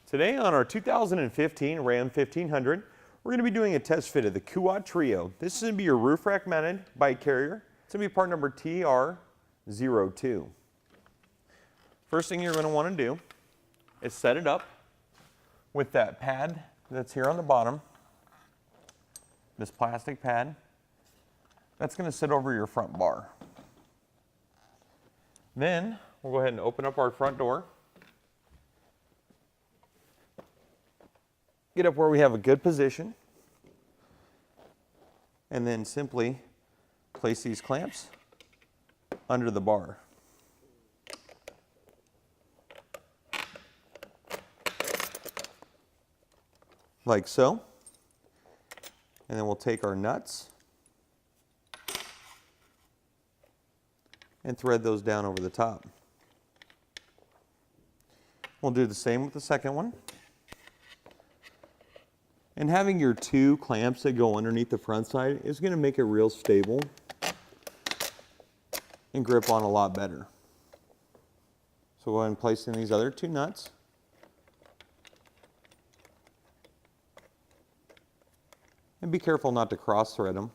Today on our 2015 Ram 1500, we're going to be doing a test fit of the Kuat Trio. This is going to be your roof rack mounted bike carrier. It's going to be part number TR02. First thing you're going to want to do is set it up with that pad that's here on the bottom, this plastic pad. That's going to sit over your front bar. Then we'll go ahead and open up our front door. Get up where we have a good position, and then simply place these clamps under the bar. Like so. And then we'll take our nuts and thread those down over the top. We'll do the same with the second one. And having your two clamps that go underneath the front side is going to make it real stable and grip on a lot better. So go ahead and place in these other two nuts. And be careful not to cross thread them.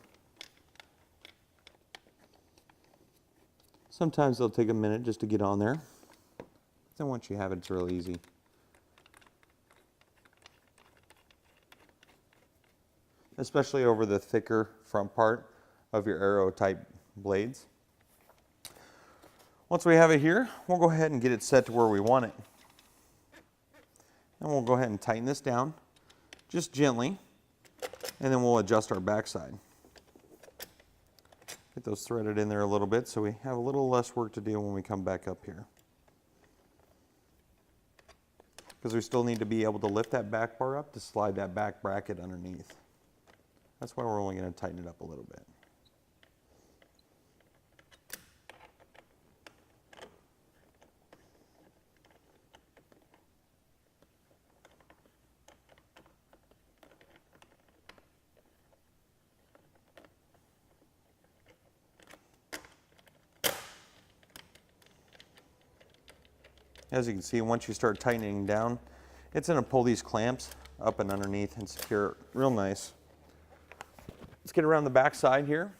Sometimes they'll take a minute just to get on there. Then once you have it, it's real easy. Especially over the thicker front part of your Aero type blades. Once we have it here, we'll go ahead and get it set to where we want it. And we'll go ahead and tighten this down just gently, and then we'll adjust our backside. Get those threaded in there a little bit so we have a little less work to do when we come back up here. Because we still need to be able to lift that back bar up to slide that back bracket underneath. That's why we're only going to tighten it up a little bit. As you can see, once you start tightening down, it's going to pull these clamps up and underneath and secure it real nice. Let's get around the back side here.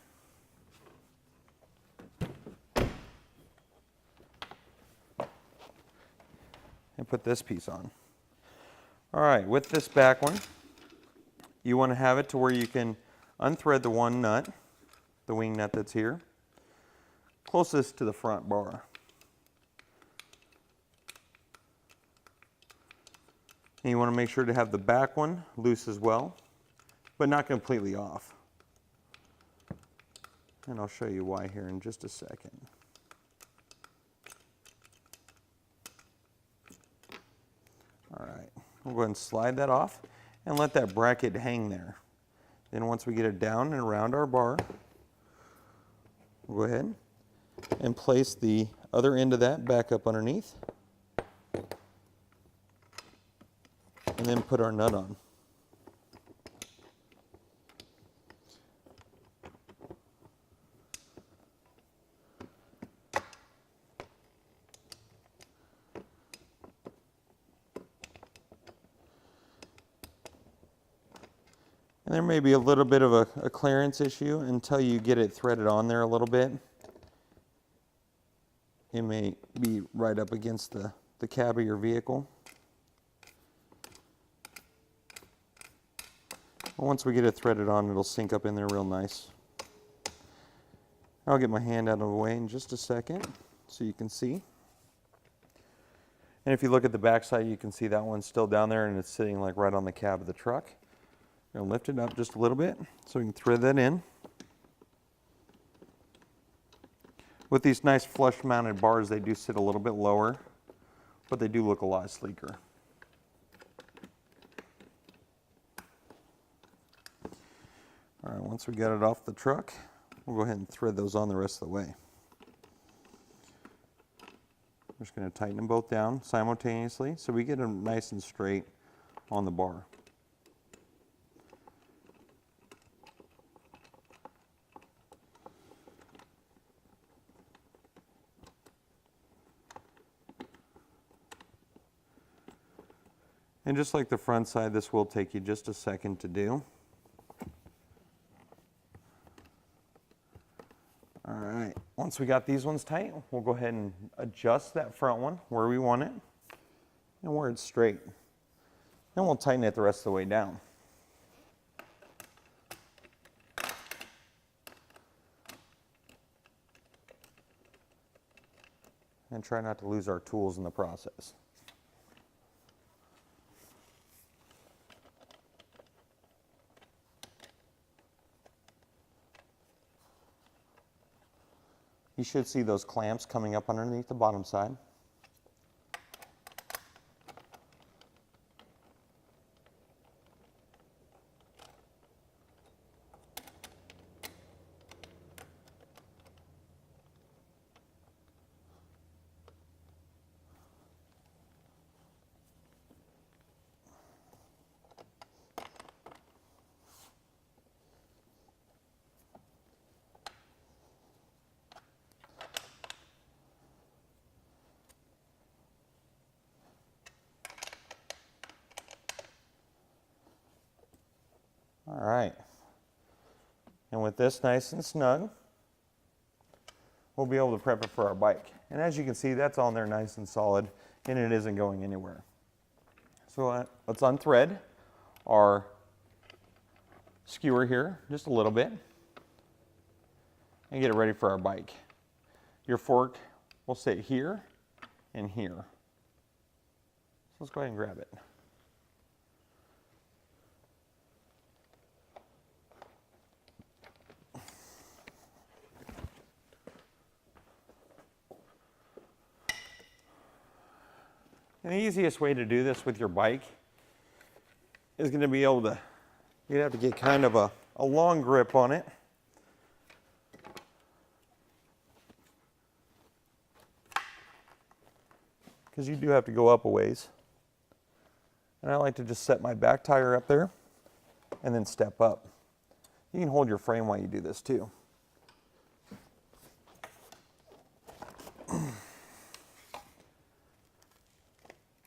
And put this piece on. All right, with this back one, you want to have it to where you can unthread the one nut, the wing nut that's here, closest to the front bar. And you want to make sure to have the back one loose as well, but not completely off. And I'll show you why here in just a second. All right, we'll go ahead and slide that off and let that bracket hang there. Then once we get it down and around our bar, we'll go ahead and place the other end of that back up underneath. And then put our nut on. And there may be a little bit of a clearance issue until you get it threaded on there a little bit. It may be right up against the cab of your vehicle. Once we get it threaded on, it'll sink up in there real nice. I'll get my hand out of the way in just a second so you can see. And if you look at the back side, you can see that one's still down there and it's sitting like right on the cab of the truck. I'm going to lift it up just a little bit so we can thread that in. With these nice flush mounted bars, they do sit a little bit lower, but they do look a lot sleeker. All right, once we get it off the truck, we'll go ahead and thread those on the rest of the way. We're just going to tighten them both down simultaneously so we get them nice and straight on the bar. And just like the front side, this will take you just a second to do. All right, once we got these ones tight, we'll go ahead and adjust that front one where we want it and where it's straight. Then we'll tighten it the rest of the way down. And try not to lose our tools in the process. You should see those clamps coming up underneath the bottom side. All right, and with this nice and snug, we'll be able to prep it for our bike. And as you can see, that's on there nice and solid, and it isn't going anywhere. So let's unthread our skewer here just a little bit and get it ready for our bike. Your fork will sit here and here. So let's go ahead and grab it. And the easiest way to do this with your bike is going to be able to, you'd have to get kind of a long grip on it. Because you do have to go up a ways. And I like to just set my back tire up there and then step up. You can hold your frame while you do this too.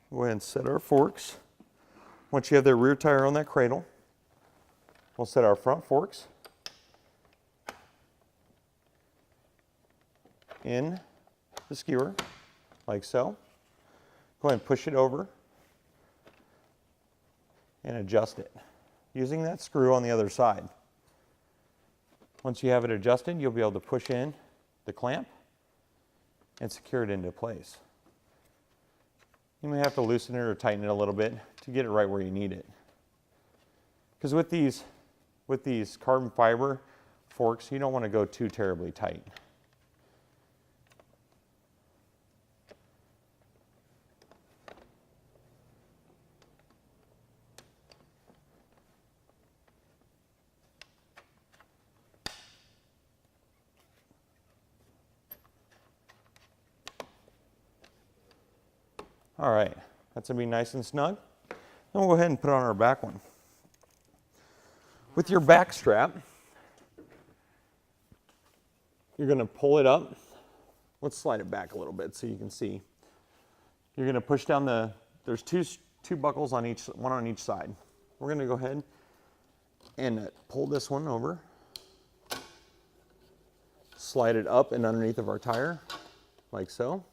Go ahead and set our forks. Once you have the rear tire on that cradle, we'll set our front forks in the skewer, like so. Go ahead and push it over and adjust it using that screw on the other side. Once you have it adjusted, you'll be able to push in the clamp and secure it into place. You may have to loosen it or tighten it a little bit to get it right where you need it. Because with these carbon fiber forks, you don't want to go too terribly tight. All right, that's gonna be nice and snug. Then we'll go ahead and put on our back one. With your back strap, you're gonna pull it up. Let's slide it back a little bit so you can see. You're gonna push down there's two buckles on one on each side. We're gonna go ahead and pull this one over, slide it up and underneath of our tire, like so.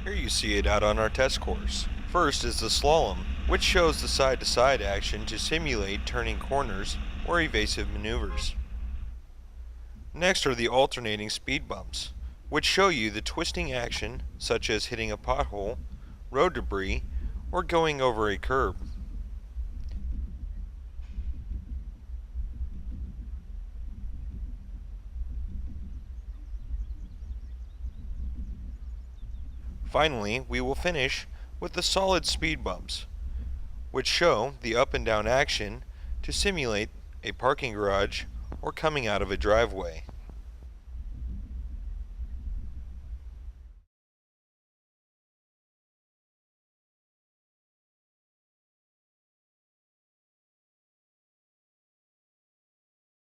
Here you see it out on our test course. First is the slalom, which shows the side-to-side action to simulate turning corners or evasive maneuvers. Next are the alternating speed bumps, which show you the twisting action such as hitting a pothole, road debris, or going over a curb. Finally, we will finish with the solid speed bumps, which show the up and down action to simulate a parking garage or coming out of a driveway.